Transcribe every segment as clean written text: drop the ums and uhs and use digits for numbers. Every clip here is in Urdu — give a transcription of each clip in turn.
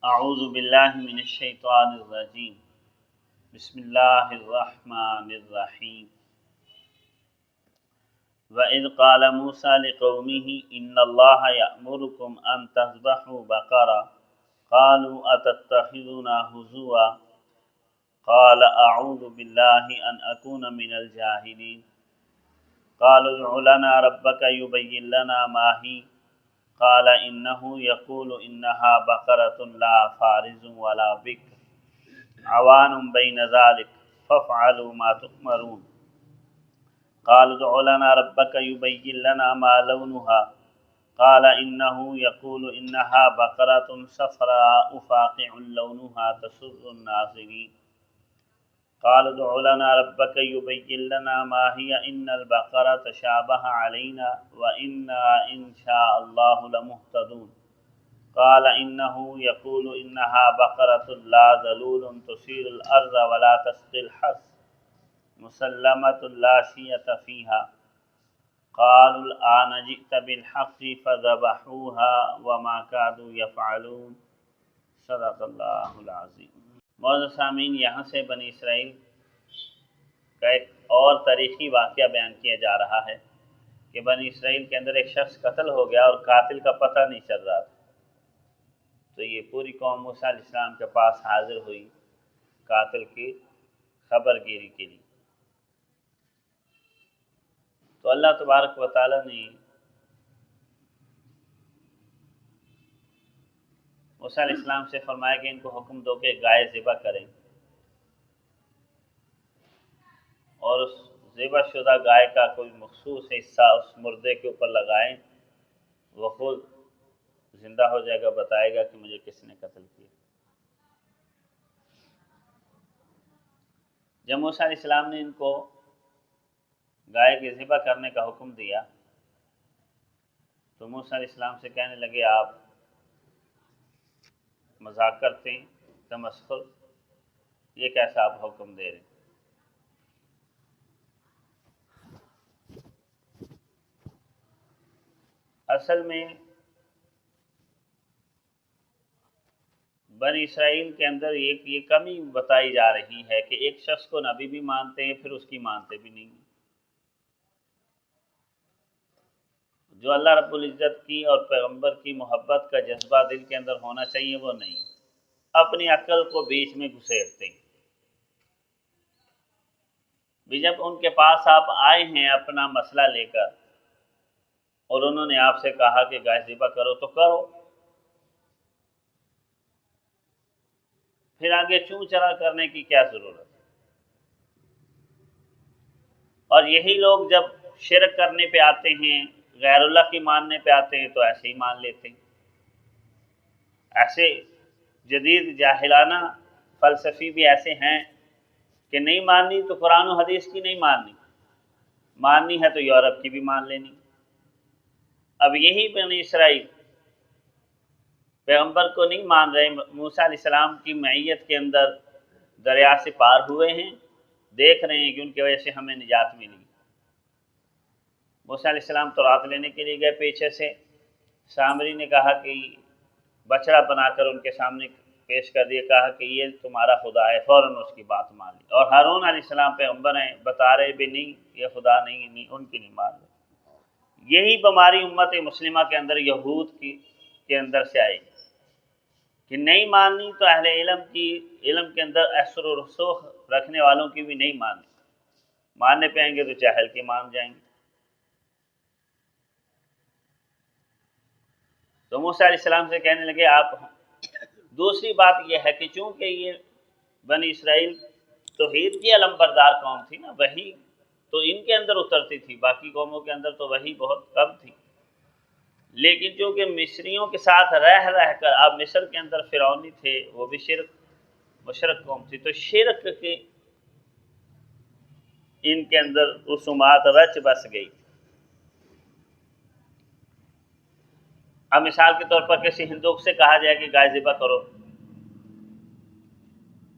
اعوذ باللہ من الشیطان الرجیم بسم اللہ الرحمن الرحیم وَإِذْ قَالَ مُوسَىٰ لِقَوْمِهِ إِنَّ اللَّهَ يَأْمُرُكُمْ أَن تَذْبَحُوا بَقَرَةً قَالُوا أَتَتَّخِذُنَا هُزُوًا قَالَ أَعُوذُ بِاللَّهِ أَنْ أَكُونَ مِنَ الْجَاهِلِينَ قَالُوا ادْعُ لَنَا رَبَّكَ يُبَيِّن لَنَا مَا هِيَ قال إنه يقول إنها بقرة لا فارض ولا بكر عوان بين ذلك فافعلوا ما تؤمرون قال ادع لنا ربك يبين لنا ما لونها قال إنه يقول إنها بقرة صفراء فاقع لونها تسر الناظرين قال ادع لنا ربك يبين لنا ما هي إن البقرة تشابه علينا وإنا إن شاء الله لمهتدون قال إنه يقول إنها بقرة لا ذلول تثير الأرض ولا تسقي الحرث مسلمة لا شية فيها قالوا الآن جئت بالحق فذبحوها وما كادوا يفعلون صدق اللہ العظیم۔ معزز سامعین، یہاں سے بنی اسرائیل کا ایک اور تاریخی واقعہ بیان کیا جا رہا ہے کہ بنی اسرائیل کے اندر ایک شخص قتل ہو گیا اور قاتل کا پتہ نہیں چل رہا تھا، تو یہ پوری قوم موسیٰ علیہ السلام کے پاس حاضر ہوئی قاتل کی خبر گیری کے لیے۔ تو اللہ تبارک و تعالیٰ نے موسیٰ علیہ السلام سے فرمایا کہ ان کو حکم دو کہ گائے ذبح کریں اور اس ذبح شدہ گائے کا کوئی مخصوص حصہ اس مردے کے اوپر لگائیں، وہ خود زندہ ہو جائے گا، بتائے گا کہ مجھے کس نے قتل کیا۔ جب موسیٰ علیہ السلام نے ان کو گائے کے ذبح کرنے کا حکم دیا تو موسیٰ علیہ السلام سے کہنے لگے آپ مذاق کرتے ہیں، تمسخر، یہ کیسا آپ حکم دے رہے ہیں؟ اصل میں بنی اسرائیل کے اندر یہ کمی بتائی جا رہی ہے کہ ایک شخص کو نبی بھی مانتے ہیں پھر اس کی مانتے بھی نہیں، جو اللہ رب العزت کی اور پیغمبر کی محبت کا جذبہ دل کے اندر ہونا چاہیے وہ نہیں، اپنی عقل کو بیچ میں گھسیٹتے ہیں۔ بھی جب ان کے پاس آپ آئے ہیں اپنا مسئلہ لے کر اور انہوں نے آپ سے کہا کہ گائے ذبح کرو تو کرو، پھر آگے چوں چرا کرنے کی کیا ضرورت؟ اور یہی لوگ جب شرک کرنے پہ آتے ہیں، غیر اللہ کی ماننے پہ آتے ہیں تو ایسے ہی مان لیتے ہیں۔ ایسے جدید جاہلانہ فلسفی بھی ایسے ہیں کہ نہیں ماننی تو قرآن و حدیث کی نہیں ماننی ہے تو یورپ کی بھی مان لینی۔ اب یہی بنی اسرائیل پیغمبر کو نہیں مان رہے، موسیٰ علیہ السلام کی معیت کے اندر دریا سے پار ہوئے ہیں، دیکھ رہے ہیں کہ ان کی وجہ سے ہمیں نجات ملی۔ موسیٰ علیہ السلام تو رات لینے کے لیے گئے، پیچھے سے سامری نے کہا کہ بچڑا بنا کر ان کے سامنے پیش کر دیا، کہا کہ یہ تمہارا خدا ہے، فوراً اس کی بات مان لی۔ اور ہارون علیہ السلام پیغمبر ہیں، بتا رہے بھی نہیں یہ خدا نہیں ان کی نہیں مان رہے۔ یہی بیماری امت مسلمہ کے اندر یہود کے اندر سے آئی کہ نہیں ماننی تو اہل علم کے اندر اثر و رسوخ رکھنے والوں کی بھی نہیں ماننے پہ آئیں گے تو جاہل کے مان جائیں گے۔ تو موسیٰ علیہ السلام سے کہنے لگے آپ۔ دوسری بات یہ ہے کہ چونکہ یہ بنی اسرائیل توحید کی علم بردار قوم تھی نا، وحی تو ان کے اندر اترتی تھی، باقی قوموں کے اندر تو وحی بہت کم تھی، لیکن چونکہ مصریوں کے ساتھ رہ کر اب مصر کے اندر فرعونی تھے، وہ بھی مشرک قوم تھی، تو شرک کے ان کے اندر رسومات رچ بس گئی۔ اب مثال کے طور پر کسی ہندو سے کہا جائے کہ گائے ذبح کرو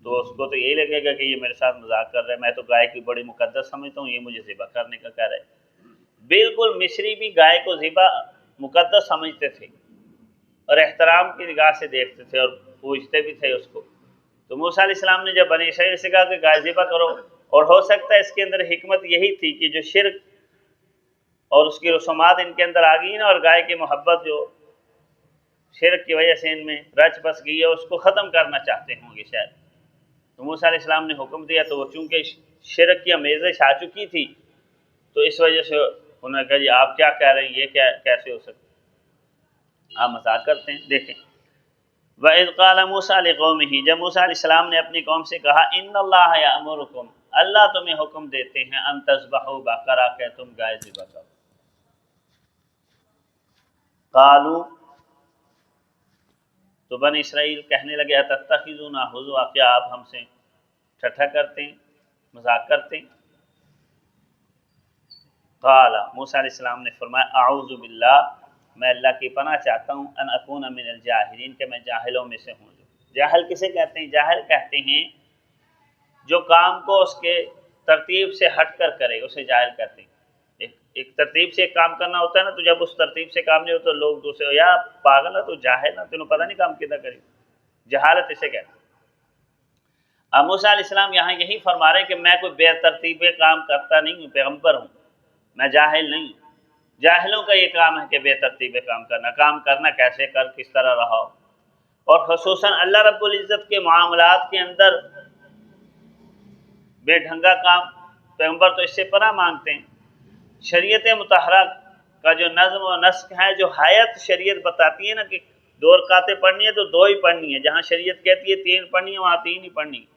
تو اس کو تو یہی لگے گا کہ یہ میرے ساتھ مذاق کر رہا ہے، میں تو گائے کی بڑی مقدس سمجھتا ہوں، یہ مجھے ذبح کرنے کا کہہ رہا ہے۔ بالکل مصری بھی گائے کو ذبح مقدس سمجھتے تھے اور احترام کی نگاہ سے دیکھتے تھے، اور پوجتے بھی تھے اس کو۔ تو موسیٰ علیہ السلام نے جب بنی اسرائیل سے کہا کہ گائے ذبح کرو، اور ہو سکتا ہے اس کے اندر حکمت یہی تھی کہ جو شرک اور اس کی رسومات ان کے اندر آ گئی نا، اور گائے کی محبت جو شرک کی وجہ سے ان میں رچ بس گئی ہے، اس کو ختم کرنا چاہتے ہوں گے شاید۔ تو موسیٰ علیہ السلام نے حکم دیا، تو وہ چونکہ شرک کی آمیزش آ چکی تھی تو اس وجہ سے انہوں نے کہا جی آپ کیا کہہ رہے ہیں، یہ کیسے ہو سکتا ہے، آپ مذاق کرتے ہیں۔ دیکھیں وَإِذْ قَالَ مُوسَىٰ لِقَوْمِهِ، جب موسیٰ علیہ السلام نے اپنی قوم سے کہا إِنَّ اللَّهَ يَأْمُرُكُمْ، اللہ تمہیں حکم دیتے ہیں أَن تَذْبَحُوا بَقَرَةً، کہ تم گائے ذبح کرو۔ قالوا، تو بنی اسرائیل کہنے لگے أَتَتَّخِذُونَا هُزُوًا، کیا آپ ہم سے ٹھٹھا کرتے ہیں، مذاق کرتے ہیں؟ قال، موسیٰ علیہ السلام نے فرمایا اعوذ باللہ، میں اللہ کی پناہ چاہتا ہوں، ان اکون من الجاہلین، کہ میں جاہلوں میں سے ہوں۔ جاہل کسے کہتے ہیں؟ جاہل کہتے ہیں جو کام کو اس کے ترتیب سے ہٹ کر کرے، اسے جاہل کہتے ہیں۔ ایک ترتیب سے ایک کام کرنا ہوتا ہے نا، تو جب اس ترتیب سے کام نہیں ہوتا لوگ دوسرے یا پاگل ہے تو جاہل ہے، تینوں پتہ نہیں کام کدھر کرے، جہالت اسے کہتے ہیں۔ اب موسیٰ علیہ السلام یہاں یہی فرما رہے ہیں کہ میں کوئی بے ترتیب کام کرتا نہیں ہوں، پیغمبر ہوں، میں جاہل نہیں ہوں۔ جاہلوں کا یہ کام ہے کہ بے ترتیب کام کرنا کیسے کر، کس طرح رہو، اور خصوصاً اللہ رب العزت کے معاملات کے اندر بے ڈھنگا کام، پیغمبر تو اس سے پناہ مانگتے ہیں۔ شریعت مطہرہ کا جو نظم و نسق ہے، جو حیات شریعت بتاتی ہے نا کہ 2 رکعتیں پڑھنی ہے تو 2 ہی پڑھنی ہے، جہاں شریعت کہتی ہے 3 پڑھنی ہے وہاں 3 ہی پڑھنی ہے،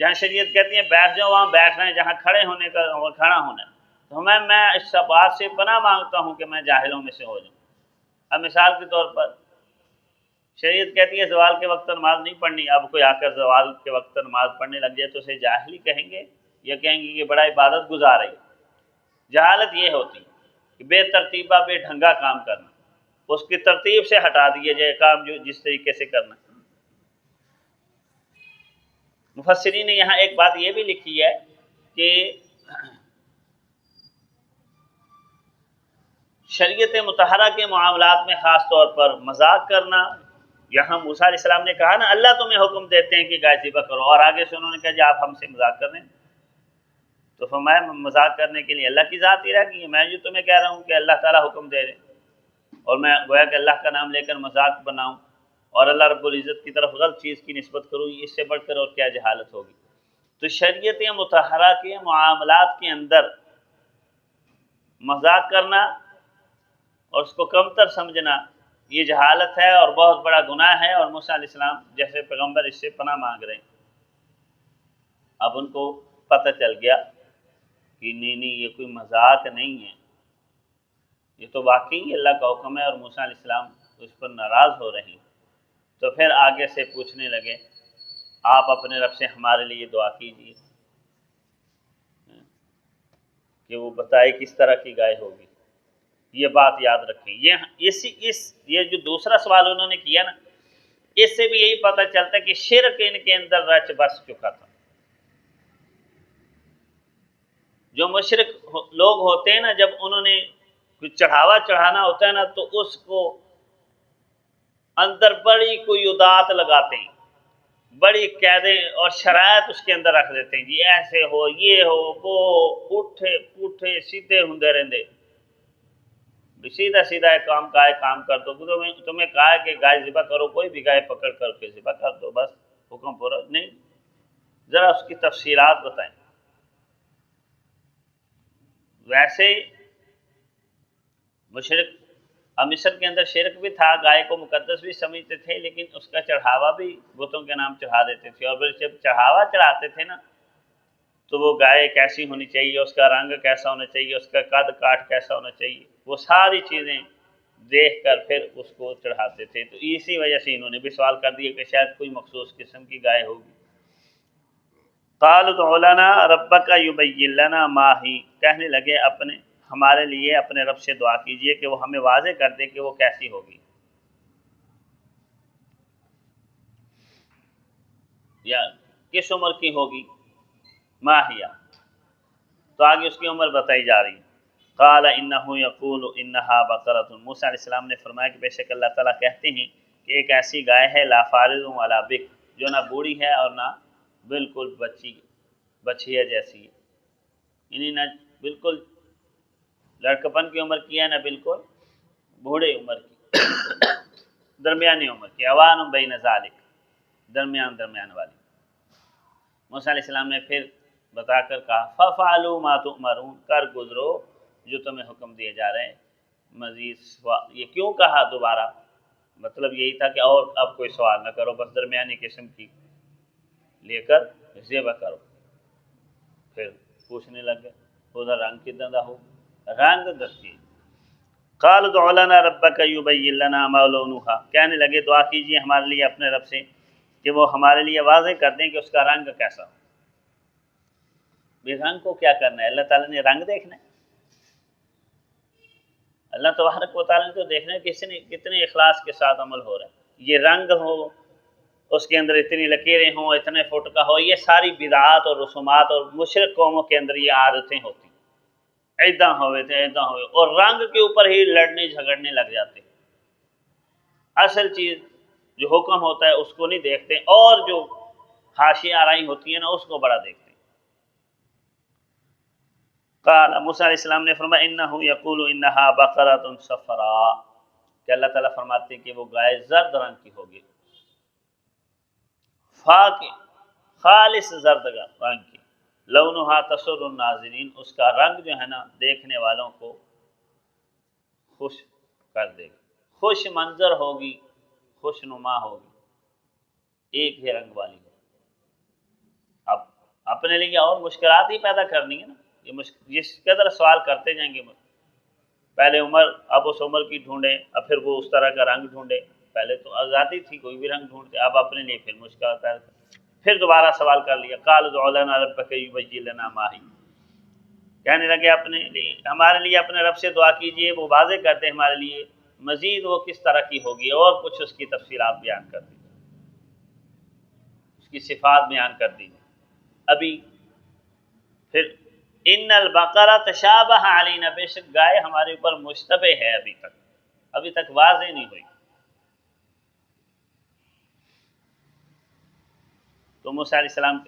جہاں شریعت کہتی ہے بیٹھ جاؤ وہاں بیٹھنا ہے، جہاں کھڑے ہونے کا وہاں کھڑا ہونا ہے۔ تو میں اس بات سے پناہ مانگتا ہوں کہ میں جاہلوں میں سے ہو جاؤں۔ اب مثال کے طور پر شریعت کہتی ہے زوال کے وقت نماز نہیں پڑھنی، اب کوئی آ کر زوال کے وقت نماز پڑھنے لگ جائے تو اسے جاہل ہی کہیں گے یا کہیں گے کہ بڑا عبادت گزار ہے؟ جہالت یہ ہوتی ہے کہ بے ترتیبہ بے ڈھنگا کام کرنا، اس کی ترتیب سے ہٹا دیا جائے کام جو جس طریقے سے کرنا۔ مفسرین نے یہاں ایک بات یہ بھی لکھی ہے کہ شریعت مطہرہ کے معاملات میں خاص طور پر مذاق کرنا، یہاں موسیٰ علیہ السلام نے کہا نا اللہ تمہیں حکم دیتے ہیں کہ گائے ذبح کرو، اور آگے سے انہوں نے کہا جی آپ ہم سے مذاق کر رہے ہیں، تو فرمایا مذاق کرنے کے لیے اللہ کی ذات ہی رہ گئی ہے، میں جو تمہیں کہہ رہا ہوں کہ اللہ تعالیٰ حکم دے رہے ہیں اور میں گویا کہ اللہ کا نام لے کر مذاق بناؤں اور اللہ رب العزت کی طرف غلط چیز کی نسبت کروں، اس سے بڑھ کر اور کیا جہالت ہوگی۔ تو شریعت مطہرہ کے معاملات کے اندر مذاق کرنا اور اس کو کمتر سمجھنا یہ جہالت ہے اور بہت بڑا گناہ ہے، اور موسیٰ علیہ السلام جیسے پیغمبر اس سے پناہ مانگ رہے ہیں۔ اب ان کو پتہ چل گیا کہ نہیں یہ کوئی مذاق نہیں ہے، یہ تو واقعی اللہ کا حکم ہے اور موسیٰ علیہ السلام اس پر ناراض ہو رہے ہیں۔ تو پھر آگے سے پوچھنے لگے آپ اپنے رب سے ہمارے لیے دعا کیجیے کہ وہ بتائے کس طرح کی گائے ہوگی۔ یہ بات یاد رکھیں، یہ جو دوسرا سوال انہوں نے کیا نا، اس سے بھی یہی پتہ چلتا ہے کہ شرک ان کے اندر رچ بس چکا تھا۔ جو مشرک لوگ ہوتے ہیں نا، جب انہوں نے کچھ چڑھاوا چڑھانا ہوتا ہے نا تو اس کو اندر بڑی کوئی ادات لگاتے ہیں، بڑی قیدیں اور شرائط اس کے اندر رکھ دیتے ہیں، جی ایسے ہو، یہ ہو، وہ اٹھے پوٹھے سیدھے ہوندے رہندے، سیدھا ایک کام کر دو، تمہیں کہا ہے کہ گائے ذبح کرو، کوئی بھی گائے پکڑ کر کے ذبح کر دو، بس حکم پورا نہیں، ذرا اس کی تفصیلات بتائیں۔ ویسے مشرک مصر کے اندر شرک بھی تھا، گائے کو مقدس بھی سمجھتے تھے، لیکن اس کا چڑھاوا بھی بتوں کے نام چڑھا دیتے تھے، اور پھر جب چڑھاوا چڑھاتے تھے نا تو وہ گائے کیسی ہونی چاہیے، اس کا رنگ کیسا ہونا چاہیے، اس کا قد کاٹ کیسا ہونا چاہیے، وہ ساری چیزیں دیکھ کر پھر اس کو چڑھاتے تھے۔ تو اسی وجہ سے انہوں نے بھی سوال کر دیا کہ شاید کوئی مخصوص قسم کی گائے ہوگی۔ قالوا ادع لنا ربک یبین لنا ما ہی، کہنے لگے ہمارے لیے اپنے رب سے دعا کیجئے کہ وہ ہمیں واضح کر دے کہ وہ کیسی ہوگی، یا کس عمر کی ہوگی، ماہیہ، تو آگے اس کی عمر بتائی جا رہی ہے۔ قال انہ یقول انہا بقرۃ، موسیٰ علیہ السلام نے فرمایا کہ بے شک اللہ تعالیٰ کہتے ہیں ایک ایسی گائے ہے لا فارض ولا بک، جو نہ بوڑھی ہے اور نہ بالکل بچیا جیسی ہے، یعنی نہ بالکل لڑکپن کی عمر کی ہے نہ بالکل بوڑھے عمر کی، درمیانی عمر کی، اوان بین ذالک، درمیان والی۔ موسیٰ علیہ السلام نے پھر بتا کر کہا فَفَعَلُوا مَا تُؤْمَرُونَ، کر گزرو جو تمہیں حکم دیے جا رہے ہیں۔ مزید یہ کیوں کہا دوبارہ؟ مطلب یہی تھا کہ اور اب کوئی سوال نہ کرو، بس درمیانی قسم کی لے کر ذبح کرو۔ پھر پوچھنے لگ گئے ادھر رنگ کتنا دا ہو، رنگ دستی۔ قال ادع لنا ربک یبین لنا ما لونھا، کہنے لگے دعا کیجیے ہمارے لیے اپنے رب سے کہ وہ ہمارے لیے واضح کر دیں کہ اس کا رنگ کیسا ہو۔ بھی رنگ کو کیا کرنا ہے؟ اللہ تعالیٰ نے رنگ دیکھنا ہے؟ اللہ تبارک و تعالیٰ نے تو دیکھنا ہے کتنے اخلاص کے ساتھ عمل ہو رہا ہے۔ یہ رنگ ہو، اس کے اندر اتنی لکیریں ہوں، اتنے فٹ کا ہو، یہ ساری بدعات اور رسومات اور مشرک قوموں کے اندر یہ عادتیں ہوتی، ایداں ہوئے تھے ایداں ہوئے، اور رنگ کے اوپر ہی لڑنے جھگڑنے لگ جاتے۔ اصل چیز جو حکم ہوتا ہے اس کو نہیں دیکھتے، اور جو حاشیہ آرائی ہوتی ہے نا اس کو بڑا دیکھتے۔ قال موسیٰ علیہ السلام نے فرمایا انہ یقول انہا بقرۃ صفراء، کہ اللہ تعالیٰ فرماتے ہیں کہ وہ گائے زرد رنگ کی ہوگی، خالص زرد رنگ کی، لونہا تسر الناظرین، اس کا رنگ جو ہے نا دیکھنے والوں کو خوش کر دے گی، خوش منظر ہوگی، خوش نما ہوگی، ایک ہی رنگ والی ہوگی۔ اب اپنے لیے اور مشکلات ہی پیدا کرنی ہے نا، یہ جس قدر سوال کرتے جائیں گے، پہلے عمر، اب اس عمر کی ڈھونڈیں، اب پھر وہ اس طرح کا رنگ ڈھونڈے، پہلے تو آزادی تھی کوئی بھی رنگ ڈھونڈتے، اب اپنے لیے پھر مشکلات پیدا کرتے، پھر دوبارہ سوال کر لیا قال ادع لنا ربک یبین لنا ما ہی، کہنے لگے اپنے لیے ہمارے لیے اپنے رب سے دعا کیجئے وہ واضح کر دے ہمارے لیے مزید وہ کس طرح کی ہوگی، اور کچھ اس کی تفصیلات بیان کر دیجیے، اس کی صفات بیان کر دیجیے۔ ابھی پھر ان البقرہ تشابہ علینا، بے شک گائے ہمارے اوپر مشتبہ ہے، ابھی تک واضح نہیں ہوئی۔ تو موسیٰ علیہ السلام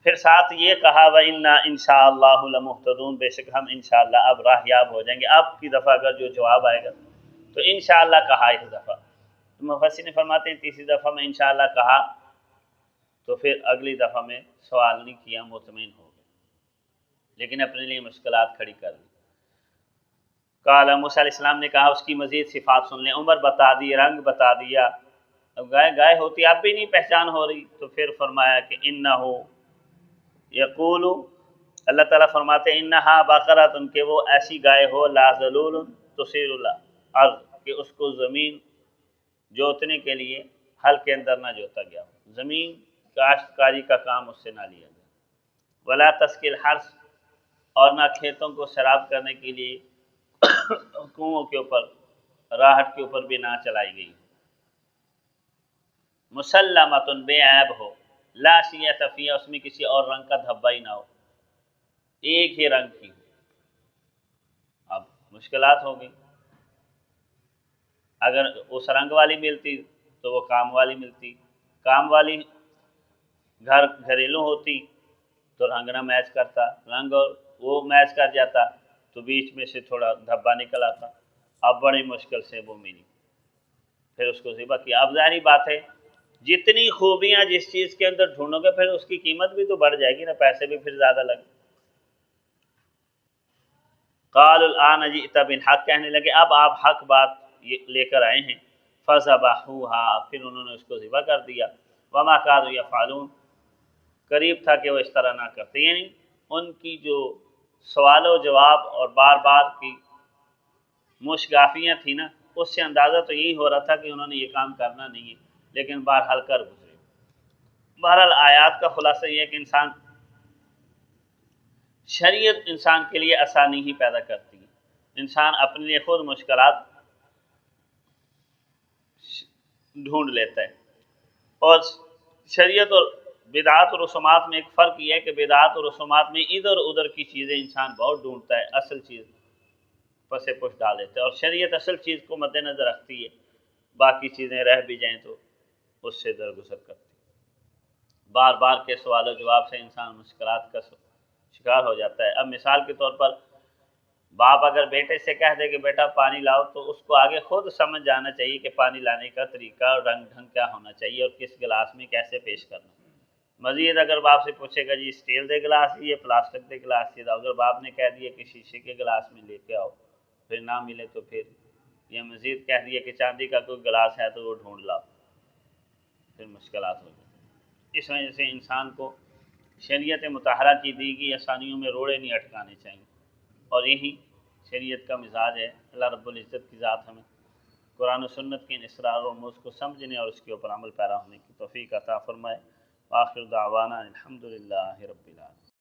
پھر ساتھ یہ کہا وَإِنَّا إِن شَاءَ اللَّهُ لَمُهْتَدُونَ، بے شک ہم انشاءاللہ اب راہیاب ہو جائیں گے۔ اب کی دفعہ اگر جو جواب آئے گا تو انشاءاللہ کہا اس دفعہ، تو مفسرین فرماتے ہیں تیسری دفعہ میں انشاءاللہ کہا تو پھر اگلی دفعہ میں سوال نہیں کیا، مطمئن ہو گئے، لیکن اپنے لیے مشکلات کھڑی کر دی۔ قال موسیٰ علیہ السلام نے کہا اس کی مزید صفات سن لیں، عمر بتا دی، رنگ بتا دیا، اب گائے ہوتی اب بھی نہیں پہچان ہو رہی، تو پھر فرمایا کہ انہو یقول، اللہ تعالیٰ فرماتے ہیں انہا بقرۃ، کہ وہ ایسی گائے ہو لا ذلول تصیر الارض، کہ اس کو زمین جوتنے کے لیے ہل کے اندر نہ جوتا گیا ہو، زمین کاشتکاری کا کام اس سے نہ لیا گیا، ولا تسقی الحرث، اور نہ کھیتوں کو سیراب کرنے کے لیے کنوؤں کے اوپر، راہٹ کے اوپر بھی نہ چلائی گئی، مسلمۃ، بے عیب ہو، لا شیۃ فیہا، اس میں کسی اور رنگ کا دھبا ہی نہ ہو، ایک ہی رنگ کی ہو۔ اب مشکلات ہو گئی، اگر اس رنگ والی ملتی تو وہ کام والی ملتی، کام والی گھریلو ہوتی تو رنگ نہ میچ کرتا، رنگ اور وہ میچ کر جاتا تو بیچ میں سے تھوڑا دھبا نکل آتا، اب بڑی مشکل سے وہ ملی، پھر اس کو ذبح کیا۔ اب ظاہری بات ہے جتنی خوبیاں جس چیز کے اندر ڈھونڈو گے پھر اس کی قیمت بھی تو بڑھ جائے گی نا، پیسے بھی پھر زیادہ لگے۔ قال الآن جئت بالحق، کہنے لگے اب آپ حق بات لے کر آئے ہیں، فذبحوها، پھر انہوں نے اس کو ذبح کر دیا، وما كانوا يفعلون، قریب تھا کہ وہ اس طرح نہ کرتے، یعنی ان کی جو سوال و جواب اور بار بار کی مشگافیاں تھیں نا، اس سے اندازہ تو یہی ہو رہا تھا کہ انہوں نے یہ کام کرنا نہیں ہے، لیکن بہرحال کر گزرے۔ بہرحال آیات کا خلاصہ یہ ہے کہ شریعت انسان کے لیے آسانی ہی پیدا کرتی ہے، انسان اپنے لیے خود مشکلات ڈھونڈ لیتا ہے، اور شریعت اور بدعات و رسومات میں ایک فرق یہ ہے کہ بدعات و رسومات میں ادھر ادھر کی چیزیں انسان بہت ڈھونڈتا ہے، اصل چیز پس پش ڈال دیتا ہے، اور شریعت اصل چیز کو مد نظر رکھتی ہے باقی چیزیں رہ بھی جائیں تو اس سے درگزر کرتی۔ بار بار کے سوال و جواب سے انسان مشکلات کا شکار ہو جاتا ہے۔ اب مثال کے طور پر باپ اگر بیٹے سے کہہ دے کہ بیٹا پانی لاؤ، تو اس کو آگے خود سمجھ جانا چاہیے کہ پانی لانے کا طریقہ اور رنگ ڈھنگ کیا ہونا چاہیے اور کس گلاس میں کیسے پیش کرنا۔ مزید اگر باپ سے پوچھے گا جی اسٹیل دے گلاس یہ پلاسٹک دے گلاس یہ، اگر باپ نے کہہ دیا کہ شیشے کے گلاس میں لے کے آؤ، پھر نہ ملے تو پھر یہ مزید کہہ دیا کہ چاندی کا کوئی گلاس ہے تو وہ ڈھونڈ لاؤ، پھر مشکلات ہو جائیں۔ اس وجہ سے انسان کو شریعت مطہرہ کی دی گئی آسانیوں میں روڑے نہیں اٹکانے چاہیے، اور یہی شریعت کا مزاج ہے۔ اللہ رب العزت کی ذات ہمیں قرآن و سنت کے ان اسرار و رموز کو سمجھنے اور اس کے اوپر عمل پیرا ہونے کی توفیق عطا فرمائے۔ آخر دعوانا الحمدللہ رب العالمین۔